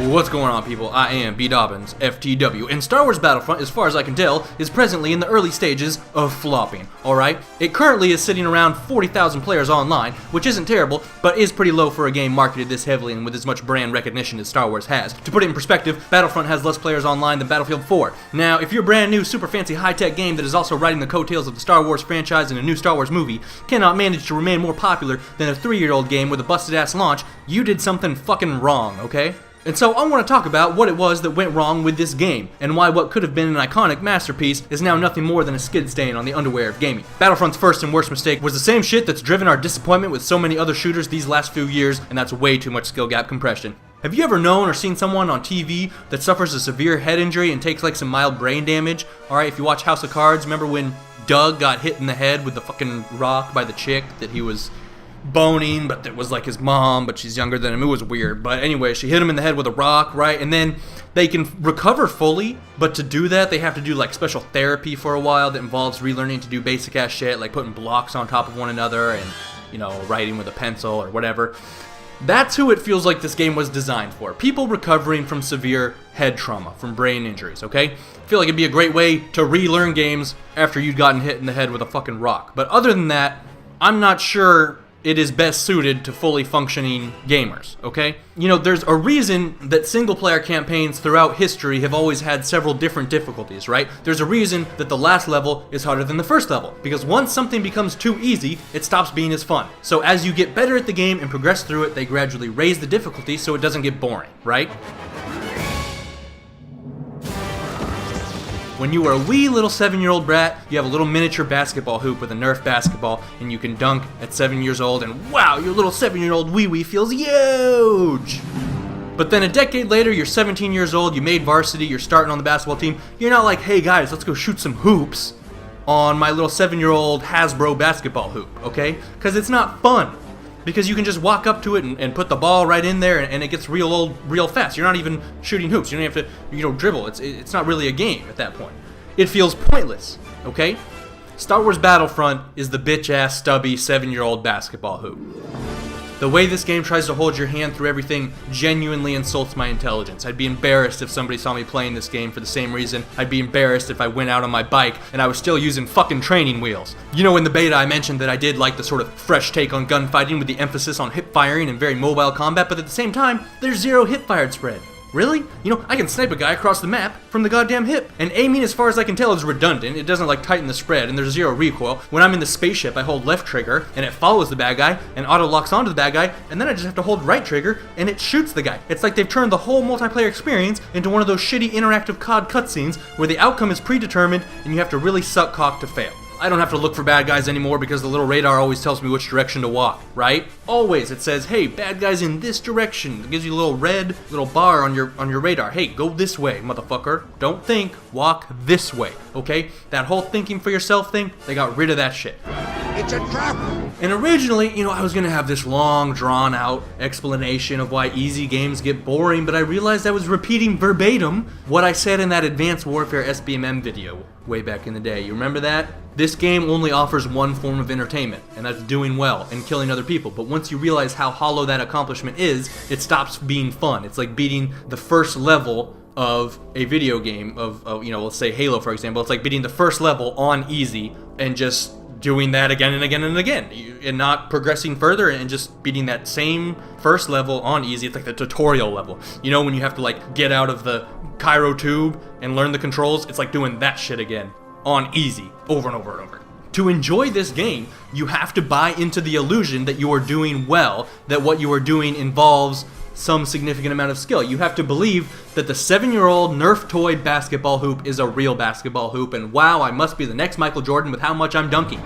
What's going on, people? I am B-Dobbins, FTW, and Star Wars Battlefront, as far as I can tell, is presently in the early stages of flopping, alright? It currently is sitting around 40,000 players online, which isn't terrible, but is pretty low for a game marketed this heavily and with as much brand recognition as Star Wars has. To put it in perspective, Battlefront has less players online than Battlefield 4. Now, if your brand new, super fancy, high-tech game that is also riding the coattails of the Star Wars franchise and a new Star Wars movie cannot manage to remain more popular than a 3-year-old game with a busted-ass launch, you did something fucking wrong, okay? And so I want to talk about what it was that went wrong with this game, and why what could have been an iconic masterpiece is now nothing more than a skid stain on the underwear of gaming. Battlefront's first and worst mistake was the same shit that's driven our disappointment with so many other shooters these last few years, and that's way too much skill gap compression. Have you ever known or seen someone on TV that suffers a severe head injury and takes like some mild brain damage? Alright, if you watch House of Cards, remember when Doug got hit in the head with the fucking rock by the chick that he was boning, but it was like his mom, but she's younger than him. It was weird. But anyway, she hit him in the head with a rock, right? And then they can recover fully, but to do that, they have to do like special therapy for a while that involves relearning to do basic ass shit, like putting blocks on top of one another and, you know, writing with a pencil or whatever. That's who it feels like this game was designed for. People recovering from severe head trauma, from brain injuries, okay? I feel like it'd be a great way to relearn games after you'd gotten hit in the head with a fucking rock. But other than that, I'm not sure it is best suited to fully functioning gamers, okay? You know, there's a reason that single-player campaigns throughout history have always had several different difficulties, right? There's a reason that the last level is harder than the first level, because once something becomes too easy, it stops being as fun. So as you get better at the game and progress through it, they gradually raise the difficulty so it doesn't get boring, right? When you are a wee little 7-year-old brat, you have a little miniature basketball hoop with a Nerf basketball, and you can dunk at 7 years old, and wow, your little 7-year-old wee-wee feels huge! But then a decade later, you're 17 years old, you made varsity, you're starting on the basketball team, you're not like, hey guys, let's go shoot some hoops on my little 7-year-old Hasbro basketball hoop, okay? Because it's not fun. Because you can just walk up to it and put the ball right in there, and it gets real old real fast. You're not even shooting hoops. You don't have to, you know, dribble. It's not really a game at that point. It feels pointless, okay? Star Wars Battlefront is the bitch-ass, stubby 7-year-old basketball hoop. The way this game tries to hold your hand through everything genuinely insults my intelligence. I'd be embarrassed if somebody saw me playing this game for the same reason. I'd be embarrassed if I went out on my bike and I was still using fucking training wheels. You know, in the beta I mentioned that I did like the sort of fresh take on gunfighting with the emphasis on hip firing and very mobile combat, but at the same time, there's zero hip fired spread. Really? You know, I can snipe a guy across the map from the goddamn hip. And aiming, as far as I can tell, is redundant. It doesn't, like, tighten the spread, and there's zero recoil. When I'm in the spaceship, I hold left trigger, and it follows the bad guy, and auto-locks onto the bad guy, and then I just have to hold right trigger, and it shoots the guy. It's like they've turned the whole multiplayer experience into one of those shitty interactive COD cutscenes where the outcome is predetermined, and you have to really suck cock to fail. I don't have to look for bad guys anymore because the little radar always tells me which direction to walk, right? Always, it says, hey, bad guys in this direction. It gives you a little red little bar on your radar. Hey, go this way, motherfucker. Don't think, walk this way, okay? That whole thinking for yourself thing, they got rid of that shit. It's a trap! And originally, you know, I was gonna have this long, drawn-out explanation of why easy games get boring, but I realized I was repeating verbatim what I said in that Advanced Warfare SBMM video way back in the day. You remember that? This game only offers one form of entertainment, and that's doing well and killing other people. But once you realize how hollow that accomplishment is, it stops being fun. It's like beating the first level of a video game of you know, let's say Halo, for example. It's like beating the first level on easy and just doing that again and again and again, and not progressing further and just beating that same first level on easy. It's like the tutorial level. You know, when you have to like get out of the Cairo tube and learn the controls, it's like doing that shit again on easy over and over and over. To enjoy this game, you have to buy into the illusion that you are doing well, that what you are doing involves some significant amount of skill. You have to believe that the 7-year-old Nerf toy basketball hoop is a real basketball hoop, and wow, I must be the next Michael Jordan with how much I'm dunking.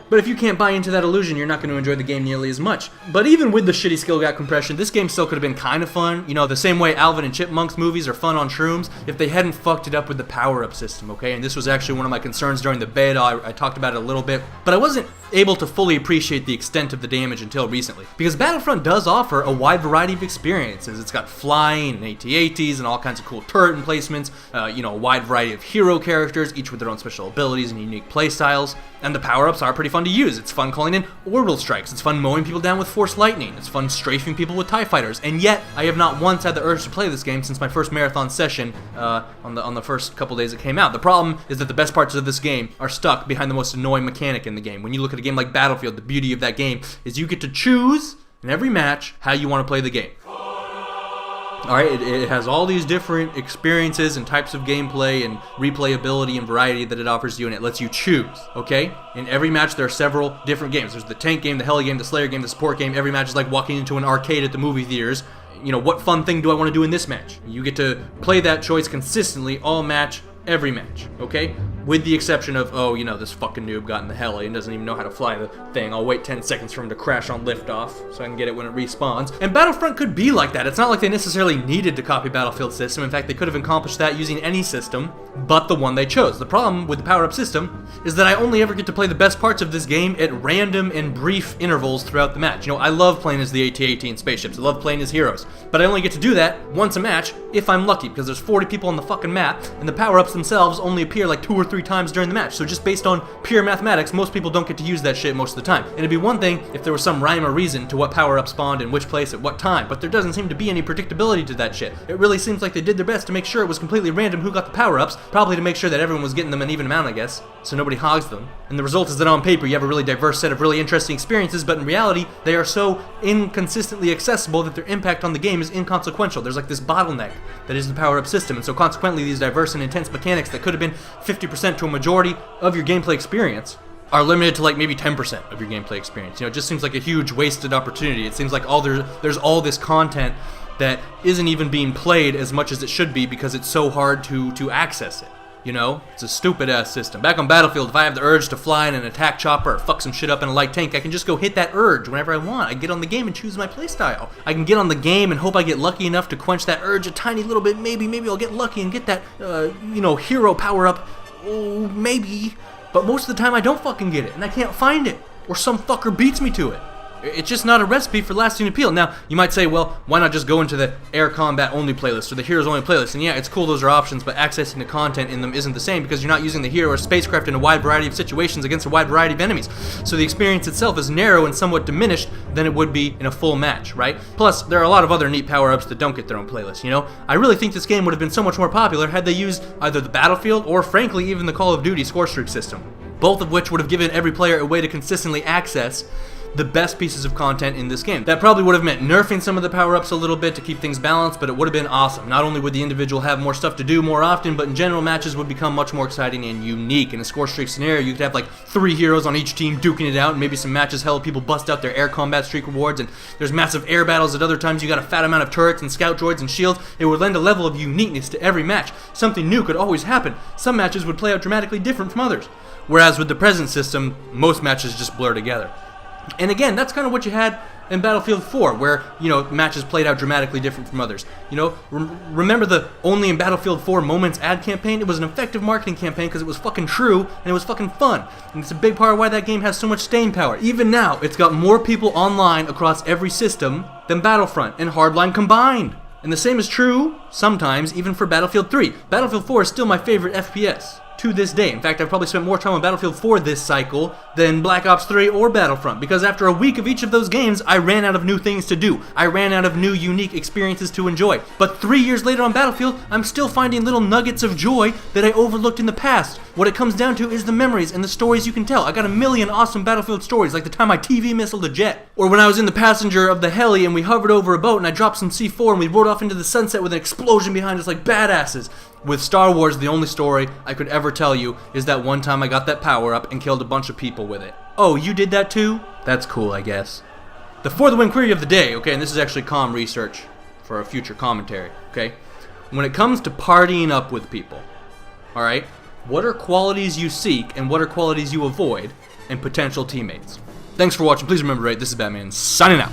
But if you can't buy into that illusion, you're not going to enjoy the game nearly as much. But even with the shitty skill gap compression, this game still could have been kind of fun. You know, the same way Alvin and Chipmunks movies are fun on shrooms, if they hadn't fucked it up with the power-up system, okay? And this was actually one of my concerns during the beta. I talked about it a little bit. But I wasn't able to fully appreciate the extent of the damage until recently. Because Battlefront does offer a wide variety of experiences. It's got flying and AT-ATs and all kinds of cool turret emplacements, a wide variety of hero characters, each with their own special abilities and unique playstyles. And the power-ups are pretty fun to use. It's fun calling in orbital strikes. It's fun mowing people down with force lightning. It's fun strafing people with TIE fighters. And yet, I have not once had the urge to play this game since my first marathon session on the first couple days it came out. The problem is that the best parts of this game are stuck behind the most annoying mechanic in the game. When you look at a game like Battlefield, the beauty of that game is you get to choose in every match how you want to play the game. Alright, it has all these different experiences and types of gameplay and replayability and variety that it offers you, and it lets you choose, okay? In every match there are several different games. There's the tank game, the heli game, the slayer game, the support game. Every match is like walking into an arcade at the movie theaters. What fun thing do I want to do in this match? You get to play that choice consistently all match, every match, okay? With the exception of, this fucking noob got in the heli and doesn't even know how to fly the thing. I'll wait 10 seconds for him to crash on liftoff so I can get it when it respawns. And Battlefront could be like that. It's not like they necessarily needed to copy Battlefield's system. In fact, they could have accomplished that using any system but the one they chose. The problem with the power-up system is that I only ever get to play the best parts of this game at random and brief intervals throughout the match. I love playing as the AT-AT and spaceships. I love playing as heroes. But I only get to do that once a match if I'm lucky, because there's 40 people on the fucking map, and the power-ups themselves only appear like 2 or 3 times during the match. So just based on pure mathematics, most people don't get to use that shit most of the time. And it'd be one thing if there was some rhyme or reason to what power-up spawned in which place at what time, but there doesn't seem to be any predictability to that shit. It really seems like they did their best to make sure it was completely random who got the power-ups, probably to make sure that everyone was getting them an even amount, I guess, so nobody hogs them. And the result is that on paper you have a really diverse set of really interesting experiences, but in reality they are so inconsistently accessible that their impact on the game is inconsequential. There's like this bottleneck that is the power-up system, and so consequently these diverse and intense mechanics that could have been 50% to a majority of your gameplay experience are limited to like maybe 10% of your gameplay experience. It just seems like a huge wasted opportunity. It seems like there's all this content that isn't even being played as much as it should be because it's so hard to access it. It's a stupid ass system. Back on Battlefield, if I have the urge to fly in an attack chopper or fuck some shit up in a light tank, I can just go hit that urge whenever I want. I get on the game and choose my playstyle. I can get on the game and hope I get lucky enough to quench that urge a tiny little bit. Maybe I'll get lucky and get that, hero power up. Oh, maybe. But most of the time I don't fucking get it, and I can't find it. Or some fucker beats me to it. It's just not a recipe for lasting appeal. Now, you might say, well, why not just go into the air combat only playlist or the heroes only playlist? And yeah, it's cool, those are options, but accessing the content in them isn't the same because you're not using the hero or spacecraft in a wide variety of situations against a wide variety of enemies. So the experience itself is narrow and somewhat diminished than it would be in a full match, right? Plus, there are a lot of other neat power-ups that don't get their own playlist, I really think this game would have been so much more popular had they used either the Battlefield or, frankly, even the Call of Duty score streak system. Both of which would have given every player a way to consistently access the best pieces of content in this game. That probably would have meant nerfing some of the power-ups a little bit to keep things balanced, but it would have been awesome. Not only would the individual have more stuff to do more often, but in general, matches would become much more exciting and unique. In a score streak scenario, you could have like 3 heroes on each team duking it out, and maybe some matches hell people bust out their air combat streak rewards, and there's massive air battles at other times. You got a fat amount of turrets and scout droids and shields. It would lend a level of uniqueness to every match. Something new could always happen. Some matches would play out dramatically different from others. Whereas with the present system, most matches just blur together. And again, that's kind of what you had in Battlefield 4, where, matches played out dramatically different from others. Remember the Only in Battlefield 4 Moments ad campaign? It was an effective marketing campaign because it was fucking true and it was fucking fun. And it's a big part of why that game has so much staying power. Even now, it's got more people online across every system than Battlefront and Hardline combined. And the same is true, sometimes, even for Battlefield 3. Battlefield 4 is still my favorite FPS. To this day. In fact, I've probably spent more time on Battlefield 4 this cycle than Black Ops 3 or Battlefront, because after a week of each of those games, I ran out of new things to do. I ran out of new, unique experiences to enjoy. But 3 years later on Battlefield, I'm still finding little nuggets of joy that I overlooked in the past. What it comes down to is the memories and the stories you can tell. I got a million awesome Battlefield stories, like the time I TV missiled a jet, or when I was in the passenger of the heli and we hovered over a boat and I dropped some C4 and we rode off into the sunset with an explosion behind us like badasses. With Star Wars, the only story I could ever tell you is that one time I got that power up and killed a bunch of people with it. Oh, you did that too? That's cool, I guess. The For the Win query of the day, okay, and this is actually comm research for a future commentary, okay? When it comes to partying up with people, alright, what are qualities you seek and what are qualities you avoid in potential teammates? Thanks for watching. Please remember to rate. This is Batman, signing out.